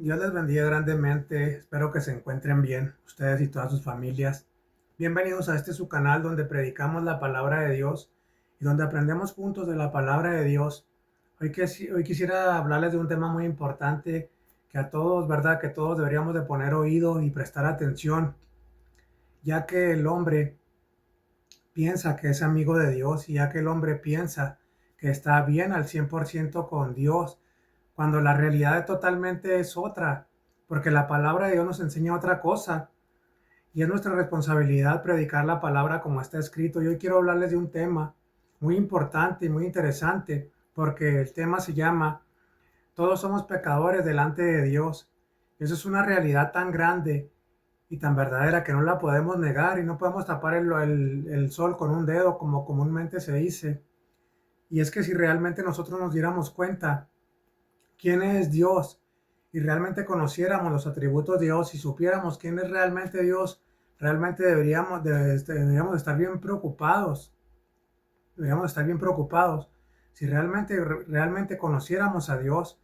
Dios les bendiga grandemente. Espero que se encuentren bien, ustedes y todas sus familias. Bienvenidos a este su canal donde predicamos la palabra de Dios y donde aprendemos juntos de la palabra de Dios. Hoy quisiera hablarles de un tema muy importante que a todos, ¿verdad? Que todos deberíamos de poner oído y prestar atención, ya que el hombre piensa que es amigo de Dios y ya que el hombre piensa que está bien al 100% con Dios, cuando la realidad totalmente es otra, porque la palabra de Dios nos enseña otra cosa y es nuestra responsabilidad predicar la palabra como está escrito. Y hoy quiero hablarles de un tema muy importante y muy interesante, porque el tema se llama Todos somos pecadores delante de Dios. Eso es una realidad tan grande y tan verdadera que no la podemos negar y no podemos tapar el sol con un dedo como comúnmente se dice. Y es que si realmente nosotros nos diéramos cuenta quién es Dios y realmente conociéramos los atributos de Dios y supiéramos quién es realmente Dios, realmente deberíamos estar bien preocupados. Deberíamos estar bien preocupados si realmente conociéramos a Dios,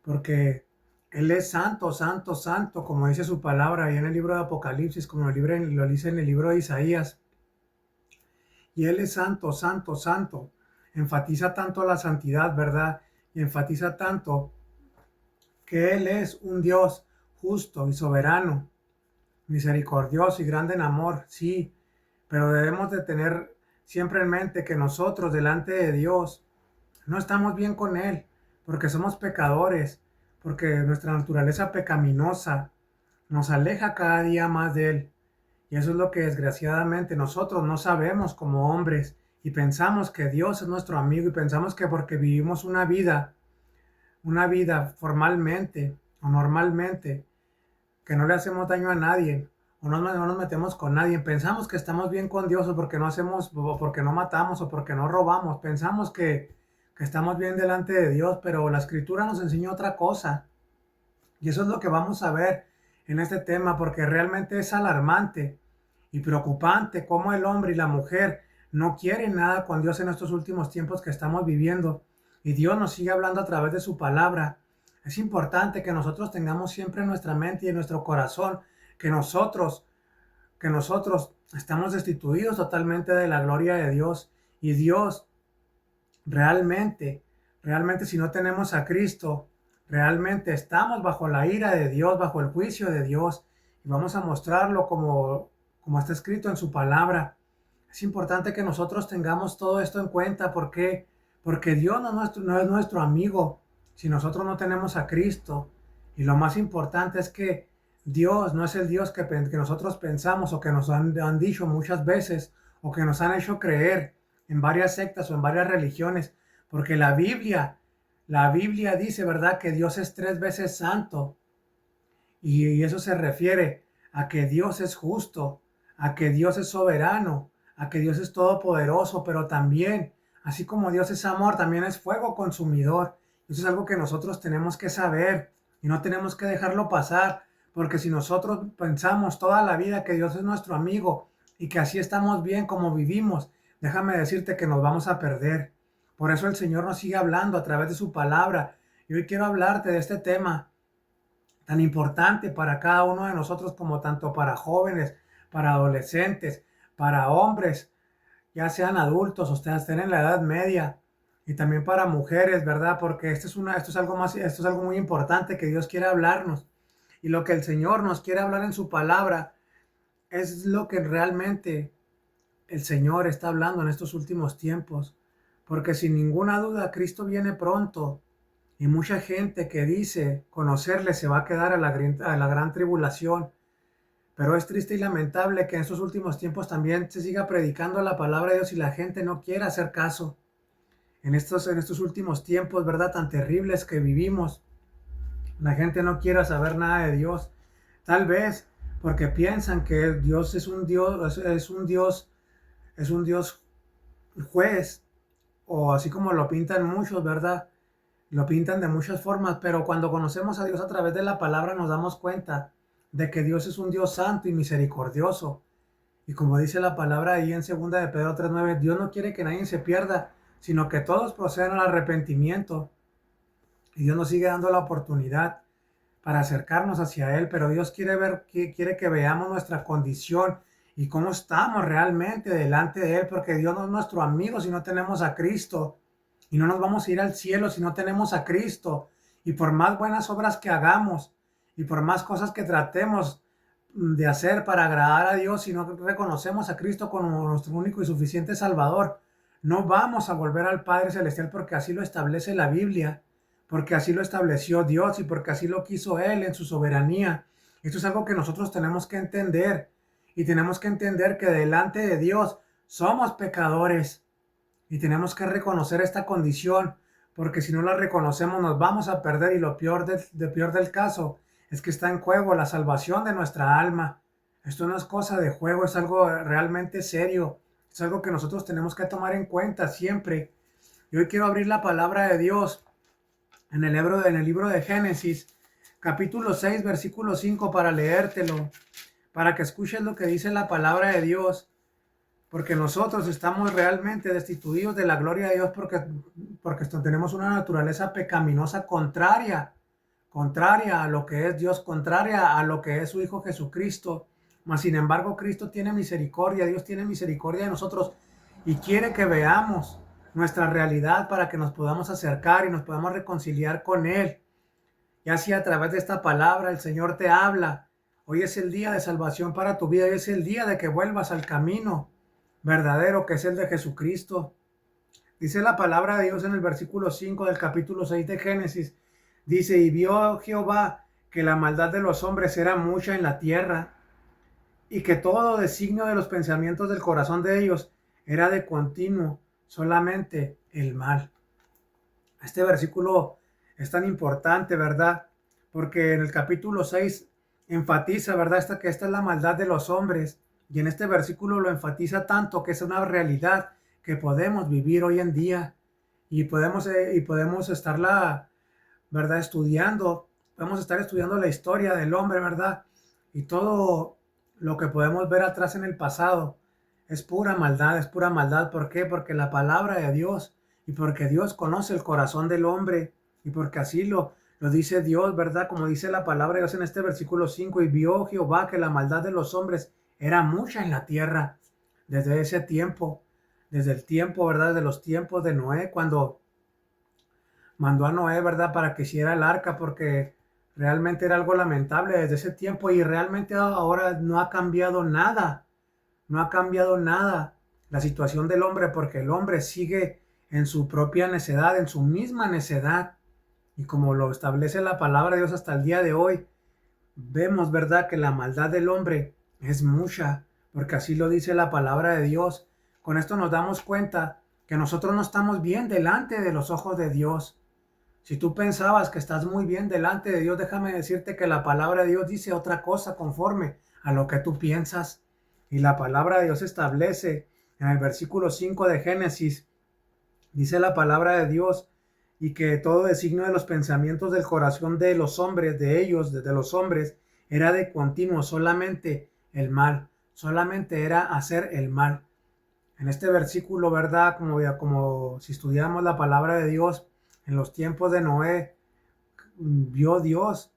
porque Él es santo, santo, santo, como dice su palabra ahí en el libro de Apocalipsis, como lo dice en el libro de Isaías. Y Él es santo, santo, santo. Enfatiza tanto la santidad, ¿verdad? Y enfatiza tanto que Él es un Dios justo y soberano, misericordioso y grande en amor, sí, pero debemos de tener siempre en mente que nosotros delante de Dios no estamos bien con Él, porque somos pecadores, porque nuestra naturaleza pecaminosa nos aleja cada día más de Él. Y eso es lo que desgraciadamente nosotros no sabemos como hombres y pensamos que Dios es nuestro amigo y pensamos que porque vivimos una vida formalmente o normalmente, que no le hacemos daño a nadie, no nos metemos con nadie, pensamos que estamos bien con Dios o porque no hacemos, o porque no matamos o porque no robamos, pensamos que estamos bien delante de Dios, pero la escritura nos enseña otra cosa. Y eso es lo que vamos a ver en este tema, porque realmente es alarmante y preocupante cómo el hombre y la mujer no quieren nada con Dios en estos últimos tiempos que estamos viviendo. Y Dios nos sigue hablando a través de su palabra. Es importante que nosotros tengamos siempre en nuestra mente y en nuestro corazón que nosotros estamos destituidos totalmente de la gloria de Dios. Y Dios realmente, realmente si no tenemos a Cristo, realmente estamos bajo la ira de Dios, bajo el juicio de Dios. Y vamos a mostrarlo como está escrito en su palabra. Es importante que nosotros tengamos todo esto en cuenta. ¿Por qué? Porque Dios no es nuestro amigo si nosotros no tenemos a Cristo. Y lo más importante es que Dios no es el Dios que nosotros pensamos o que nos han dicho muchas veces o que nos han hecho creer en varias sectas o en varias religiones. Porque la Biblia dice, ¿verdad?, que Dios es 3 veces santo. Y eso se refiere a que Dios es justo, a que Dios es soberano, a que Dios es todopoderoso, pero también, así como Dios es amor, también es fuego consumidor. Eso es algo que nosotros tenemos que saber y no tenemos que dejarlo pasar, porque si nosotros pensamos toda la vida que Dios es nuestro amigo y que así estamos bien como vivimos, déjame decirte que nos vamos a perder. Por eso el Señor nos sigue hablando a través de su palabra. Y hoy quiero hablarte de este tema tan importante para cada uno de nosotros, como tanto para jóvenes, para adolescentes, para hombres, ya sean adultos o estén en la edad media, y también para mujeres, ¿verdad? Porque esto es algo muy importante que Dios quiere hablarnos. Y lo que el Señor nos quiere hablar en su palabra es lo que realmente el Señor está hablando en estos últimos tiempos. Porque sin ninguna duda Cristo viene pronto. Y mucha gente que dice conocerle se va a quedar a la gran tribulación. Pero es triste y lamentable que en estos últimos tiempos también se siga predicando la palabra de Dios y la gente no quiera hacer caso. En estos últimos tiempos, ¿verdad?, tan terribles que vivimos, la gente no quiere saber nada de Dios. Tal vez porque piensan que Dios es un Dios juez, o así como lo pintan muchos, ¿verdad? Lo pintan de muchas formas, pero cuando conocemos a Dios a través de la palabra nos damos cuenta de que Dios es un Dios santo y misericordioso. Y como dice la palabra ahí en 2 de Pedro 3:9, Dios no quiere que nadie se pierda, sino que todos procedan al arrepentimiento. Y Dios nos sigue dando la oportunidad. para acercarnos hacia Él, pero Dios quiere que veamos nuestra condición y cómo estamos realmente delante de Él, porque Dios no es nuestro amigo si no tenemos a Cristo, y no nos vamos a ir al cielo si no tenemos a Cristo. Y por más buenas obras que hagamos, y por más cosas que tratemos de hacer para agradar a Dios, si no reconocemos a Cristo como nuestro único y suficiente Salvador, no vamos a volver al Padre Celestial, porque así lo establece la Biblia, porque así lo estableció Dios y porque así lo quiso Él en su soberanía. Esto es algo que nosotros tenemos que entender, y tenemos que entender que delante de Dios somos pecadores y tenemos que reconocer esta condición, porque si no la reconocemos nos vamos a perder, y lo peor peor del caso es que está en juego la salvación de nuestra alma. Esto no es cosa de juego, es algo realmente serio, es algo que nosotros tenemos que tomar en cuenta siempre. Y hoy quiero abrir la palabra de Dios en el libro de Génesis, capítulo 6, versículo 5, para leértelo, para que escuches lo que dice la palabra de Dios, porque nosotros estamos realmente destituidos de la gloria de Dios, porque tenemos una naturaleza pecaminosa contraria a lo que es Dios, contraria a lo que es su Hijo Jesucristo. Mas sin embargo, Cristo tiene misericordia, Dios tiene misericordia de nosotros y quiere que veamos nuestra realidad para que nos podamos acercar y nos podamos reconciliar con Él. Y así a través de esta palabra el Señor te habla. Hoy es el día de salvación para tu vida, hoy es el día de que vuelvas al camino verdadero, que es el de Jesucristo. Dice la palabra de Dios en el versículo 5 del capítulo 6 de Génesis. Dice: y vio Jehová que la maldad de los hombres era mucha en la tierra, y que todo designio de los pensamientos del corazón de ellos era de continuo solamente el mal. Este versículo es tan importante, ¿verdad? Porque en el capítulo 6 enfatiza, ¿verdad? Que esta es la maldad de los hombres. Y en este versículo lo enfatiza tanto que es una realidad que podemos vivir hoy en día. Y podemos estarla, ¿verdad? Podemos estar estudiando la historia del hombre, ¿verdad? Y todo lo que podemos ver atrás en el pasado es pura maldad, es pura maldad. ¿Por qué? Porque la palabra de Dios, y porque Dios conoce el corazón del hombre, y porque así lo dice Dios, ¿verdad? Como dice la palabra de Dios en este versículo 5, y vio Jehová que la maldad de los hombres era mucha en la tierra. Desde ese tiempo, desde el tiempo, ¿verdad? De los tiempos de Noé, cuando mandó a Noé, ¿verdad? Para que hiciera el arca, porque realmente era algo lamentable desde ese tiempo, y realmente ahora no ha cambiado nada. No ha cambiado nada la situación del hombre, porque el hombre sigue en su propia necedad, en su misma necedad. Y como lo establece la palabra de Dios hasta el día de hoy, vemos, ¿verdad?, que la maldad del hombre es mucha, porque así lo dice la palabra de Dios. Con esto nos damos cuenta que nosotros no estamos bien delante de los ojos de Dios. Si tú pensabas que estás muy bien delante de Dios, déjame decirte que la palabra de Dios dice otra cosa conforme a lo que tú piensas. Y la palabra de Dios establece en el versículo 5 de Génesis, dice la palabra de Dios, y que todo designio de los pensamientos del corazón de los hombres, de ellos, de los hombres, era de continuo solamente el mal, solamente era hacer el mal. En este versículo, ¿verdad? Como si estudiáramos la palabra de Dios, en los tiempos de Noé, vio Dios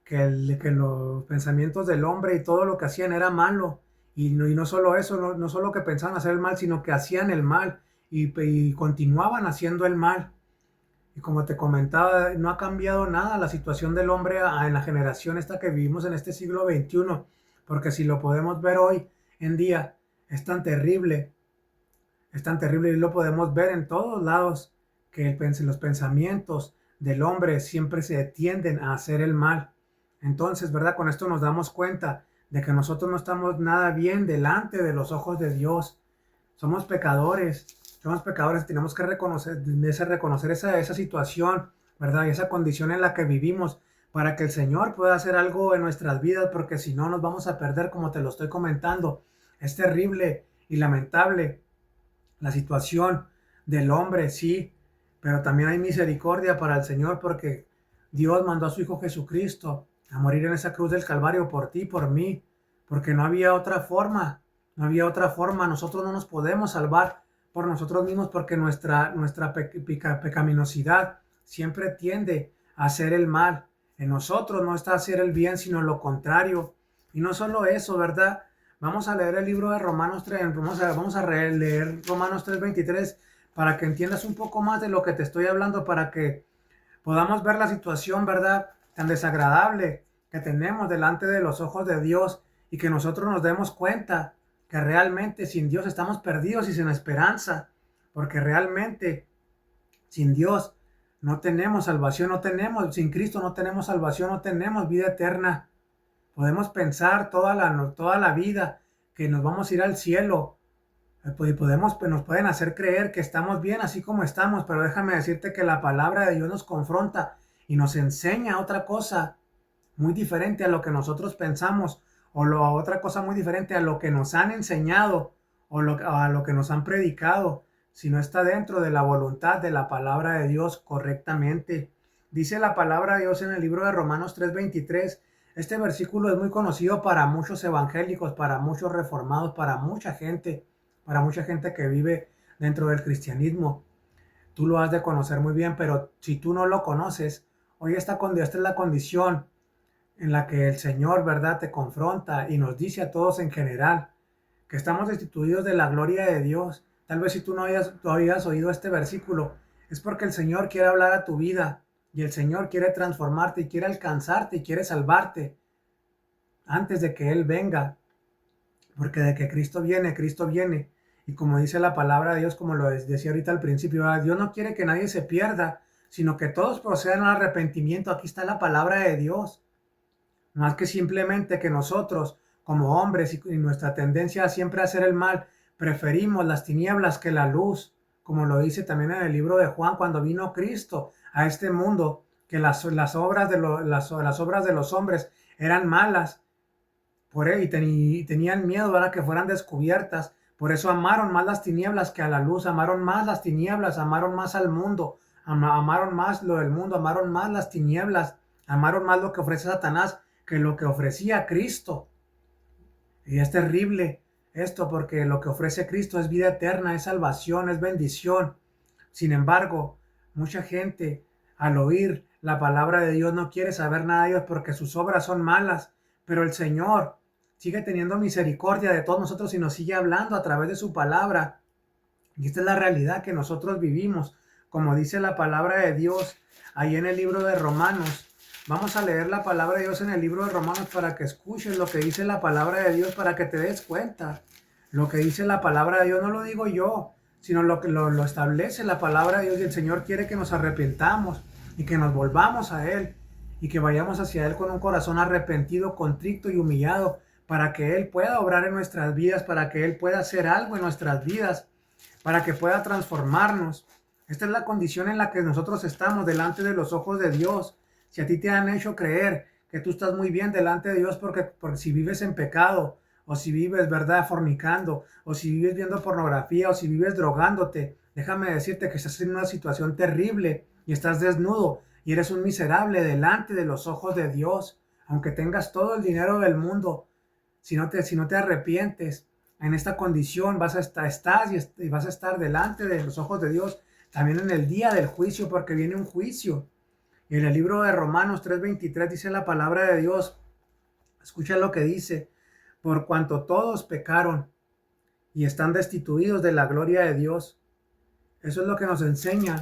que los pensamientos del hombre y todo lo que hacían era malo. Y no solo eso, no solo que pensaban hacer el mal, sino que hacían el mal y continuaban haciendo el mal. Y como te comentaba, no ha cambiado nada la situación del hombre en la generación esta que vivimos en este siglo XXI, porque si lo podemos ver hoy en día, es tan terrible y lo podemos ver en todos lados, que los pensamientos del hombre siempre se tienden a hacer el mal. Entonces, ¿verdad? Con esto nos damos cuenta de que nosotros no estamos nada bien delante de los ojos de Dios. Somos pecadores y tenemos que reconocer esa situación, ¿verdad? Y esa condición en la que vivimos, para que el Señor pueda hacer algo en nuestras vidas, porque si no nos vamos a perder, como te lo estoy comentando. Es terrible y lamentable la situación del hombre, sí, pero también hay misericordia para el Señor, porque Dios mandó a su Hijo Jesucristo a morir en esa cruz del Calvario por ti, por mí, porque no había otra forma, nosotros no nos podemos salvar por nosotros mismos, porque nuestra pecaminosidad siempre tiende a hacer el mal. En nosotros no está hacer el bien, sino lo contrario. Y no solo eso, ¿verdad? Vamos a leer el libro de Romanos 3, vamos a leer Romanos 3:23 para que entiendas un poco más de lo que te estoy hablando, para que podamos ver la situación, ¿verdad? Tan desagradable que tenemos delante de los ojos de Dios y que nosotros nos demos cuenta que realmente sin Dios estamos perdidos y sin esperanza, porque realmente sin Dios no tenemos salvación, sin Cristo no tenemos salvación, no tenemos vida eterna. Podemos pensar toda la vida que nos vamos a ir al cielo, pues nos pueden hacer creer que estamos bien así como estamos, pero déjame decirte que la palabra de Dios nos confronta y nos enseña otra cosa muy diferente a lo que nosotros pensamos, otra cosa muy diferente a lo que nos han enseñado a lo que nos han predicado, si no está dentro de la voluntad de la palabra de Dios correctamente. Dice la palabra de Dios en el libro de Romanos 3:23. Este versículo es muy conocido para muchos evangélicos, para muchos reformados, para mucha gente que vive dentro del cristianismo. Tú lo has de conocer muy bien, pero si tú no lo conoces, esta es la condición en la que el Señor, ¿verdad?, te confronta y nos dice a todos en general que estamos destituidos de la gloria de Dios. Tal vez si tú no habías oído este versículo, es porque el Señor quiere hablar a tu vida y el Señor quiere transformarte y quiere alcanzarte y quiere salvarte antes de que Él venga. Porque de que Cristo viene, Cristo viene. Y como dice la palabra de Dios, como lo decía ahorita al principio, Dios no quiere que nadie se pierda, sino que todos procedan al arrepentimiento. Aquí está la palabra de Dios. Más que simplemente que nosotros, como hombres y nuestra tendencia a siempre hacer el mal, preferimos las tinieblas que la luz, como lo dice también en el libro de Juan, cuando vino Cristo a este mundo, que las obras de los hombres eran malas, por él, y tenían miedo ahora que fueran descubiertas. Por eso amaron más las tinieblas que a la luz, amaron más las tinieblas, amaron más al mundo, amaron más lo del mundo, amaron más las tinieblas, amaron más lo que ofrece Satanás que lo que ofrecía Cristo. Y es terrible esto, porque lo que ofrece Cristo es vida eterna, es salvación, es bendición. Sin embargo, mucha gente al oír la palabra de Dios no quiere saber nada de Dios porque sus obras son malas, pero el Señor sigue teniendo misericordia de todos nosotros y nos sigue hablando a través de su palabra. Y esta es la realidad que nosotros vivimos, como dice la palabra de Dios ahí en el libro de Romanos. Vamos a leer la palabra de Dios en el libro de Romanos para que escuches lo que dice la palabra de Dios, para que te des cuenta. Lo que dice la palabra de Dios no lo digo yo, sino lo que lo establece la palabra de Dios, y el Señor quiere que nos arrepentamos y que nos volvamos a Él y que vayamos hacia Él con un corazón arrepentido, contrito y humillado, para que Él pueda obrar en nuestras vidas, para que Él pueda hacer algo en nuestras vidas, para que pueda transformarnos. Esta es la condición en la que nosotros estamos delante de los ojos de Dios. Si a ti te han hecho creer que tú estás muy bien delante de Dios porque si vives en pecado, o si vives, ¿verdad?, fornicando, o si vives viendo pornografía, o si vives drogándote, déjame decirte que estás en una situación terrible y estás desnudo y eres un miserable delante de los ojos de Dios. Aunque tengas todo el dinero del mundo, si no te arrepientes, en esta condición vas a estar delante de los ojos de Dios también en el día del juicio, porque viene un juicio. Y en el libro de Romanos 3:23 dice la palabra de Dios, escucha lo que dice: por cuanto todos pecaron y están destituidos de la gloria de Dios. Eso es lo que nos enseña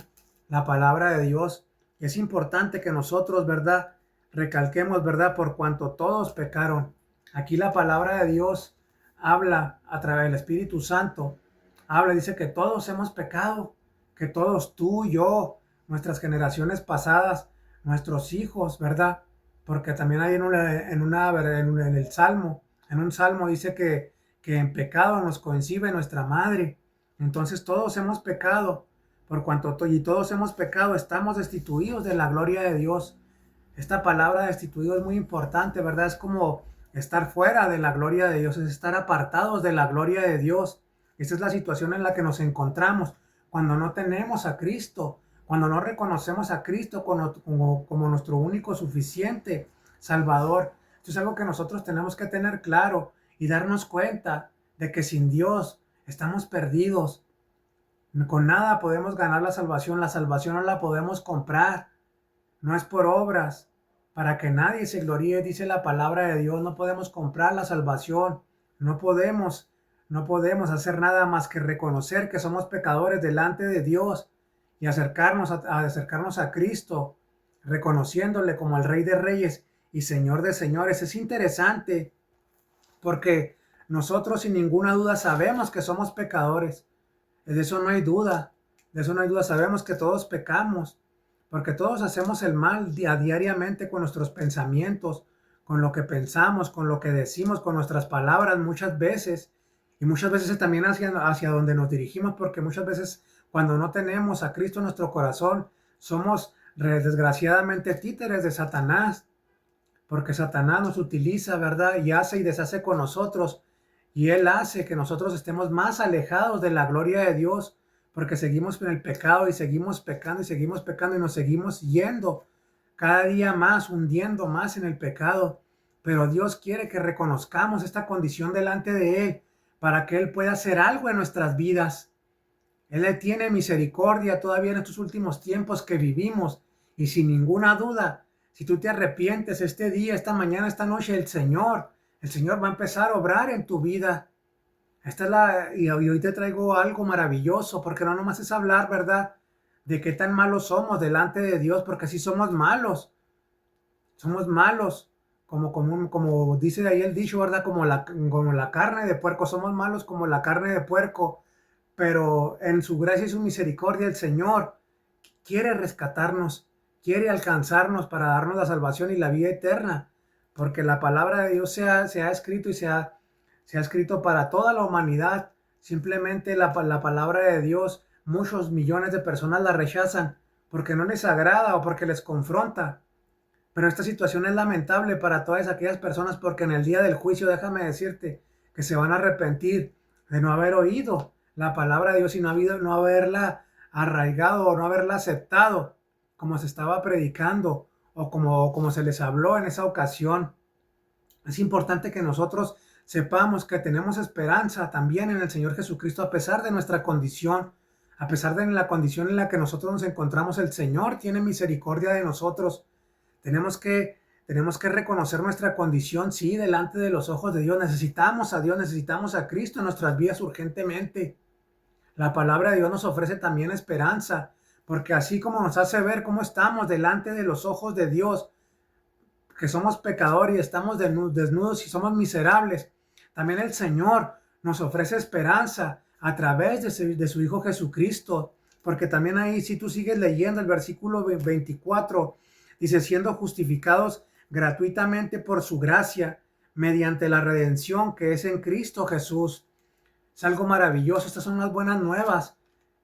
la palabra de Dios. Y es importante que nosotros, ¿verdad?, recalquemos, ¿verdad?, por cuanto todos pecaron. Aquí la palabra de Dios habla a través del Espíritu Santo. Dice que todos hemos pecado, que todos, tú, yo, nuestras generaciones pasadas, nuestros hijos, ¿verdad? Porque también hay en el Salmo, en un Salmo dice que en pecado nos concibe nuestra madre. Entonces todos hemos pecado, por cuanto todos hemos pecado, estamos destituidos de la gloria de Dios. Esta palabra destituido es muy importante, ¿verdad? Es como estar fuera de la gloria de Dios, es estar apartados de la gloria de Dios. Esta es la situación en la que nos encontramos cuando no tenemos a Cristo, cuando no reconocemos a Cristo como nuestro único suficiente Salvador. Esto es algo que nosotros tenemos que tener claro y darnos cuenta de que sin Dios estamos perdidos. Con nada podemos ganar la salvación no la podemos comprar, no es por obras, para que nadie se gloríe, dice la palabra de Dios. No podemos comprar la salvación, no podemos, no podemos hacer nada más que reconocer que somos pecadores delante de Dios y acercarnos a Cristo, reconociéndole como el Rey de Reyes y Señor de Señores. Es interesante porque nosotros sin ninguna duda sabemos que somos pecadores. De eso no hay duda, de eso no hay duda. Sabemos que todos pecamos, porque todos hacemos el mal diariamente con nuestros pensamientos, con lo que pensamos, con lo que decimos, con nuestras palabras muchas veces. Y muchas veces también hacia donde nos dirigimos, porque muchas veces cuando no tenemos a Cristo en nuestro corazón, somos desgraciadamente títeres de Satanás, porque Satanás nos utiliza, ¿verdad? Y hace y deshace con nosotros. Y Él hace que nosotros estemos más alejados de la gloria de Dios, porque seguimos en el pecado y seguimos pecando y nos seguimos yendo cada día más, hundiendo más en el pecado. Pero Dios quiere que reconozcamos esta condición delante de Él para que Él pueda hacer algo en nuestras vidas. Él le tiene misericordia todavía en estos últimos tiempos que vivimos, y sin ninguna duda, si tú te arrepientes este día, esta mañana, esta noche, el Señor va a empezar a obrar en tu vida. Y hoy te traigo algo maravilloso, porque no nomás es hablar, ¿verdad?, de qué tan malos somos delante de Dios, porque sí somos malos, como dice ahí el dicho, ¿verdad?, como la carne de puerco, somos malos como la carne de puerco, pero en su gracia y su misericordia el Señor quiere rescatarnos, quiere alcanzarnos para darnos la salvación y la vida eterna, porque la palabra de Dios se ha escrito y se ha escrito para toda la humanidad. Simplemente la palabra de Dios, muchos millones de personas la rechazan porque no les agrada o porque les confronta. Pero esta situación es lamentable para todas aquellas personas, porque en el día del juicio, déjame decirte, que se van a arrepentir de no haber oído la palabra de Dios y no haberla arraigado o no haberla aceptado como se estaba predicando o como se les habló en esa ocasión. Es importante que nosotros sepamos que tenemos esperanza también en el Señor Jesucristo, a pesar de nuestra condición, a pesar de la condición en la que nosotros nos encontramos. El Señor tiene misericordia de nosotros. Tenemos que reconocer nuestra condición, sí, delante de los ojos de Dios. Necesitamos a Dios, necesitamos a Cristo en nuestras vidas urgentemente. La palabra de Dios nos ofrece también esperanza, porque así como nos hace ver cómo estamos delante de los ojos de Dios, que somos pecadores y estamos desnudos y somos miserables, también el Señor nos ofrece esperanza a través de su Hijo Jesucristo, porque también ahí, si tú sigues leyendo el versículo 24, dice: siendo justificados gratuitamente por su gracia, mediante la redención que es en Cristo Jesús. Es algo maravilloso. Estas son las buenas nuevas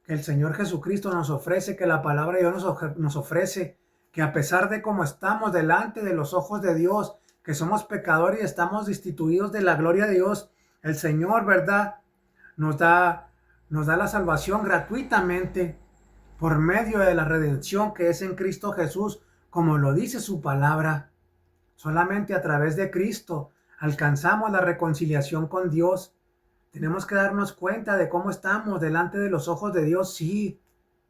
que el Señor Jesucristo nos ofrece, que la palabra de Dios nos ofrece, que a pesar de cómo estamos delante de los ojos de Dios, que somos pecadores y estamos destituidos de la gloria de Dios, el Señor, ¿verdad?, nos da la salvación gratuitamente por medio de la redención que es en Cristo Jesús, como lo dice su palabra. Solamente a través de Cristo alcanzamos la reconciliación con Dios. Tenemos que darnos cuenta de cómo estamos delante de los ojos de Dios, sí.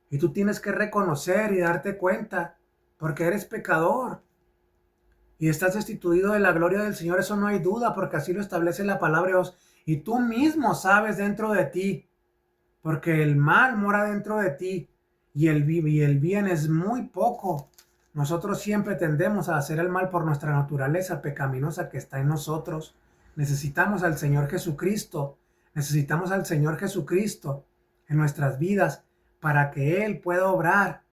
Y tú tienes que reconocer y darte cuenta, porque eres pecador y estás destituido de la gloria del Señor. Eso no hay duda, porque así lo establece la palabra de Dios. Y tú mismo sabes dentro de ti, porque el mal mora dentro de ti y el bien es muy poco. Nosotros siempre tendemos a hacer el mal por nuestra naturaleza pecaminosa que está en nosotros. Necesitamos al Señor Jesucristo. Necesitamos al Señor Jesucristo en nuestras vidas para que Él pueda obrar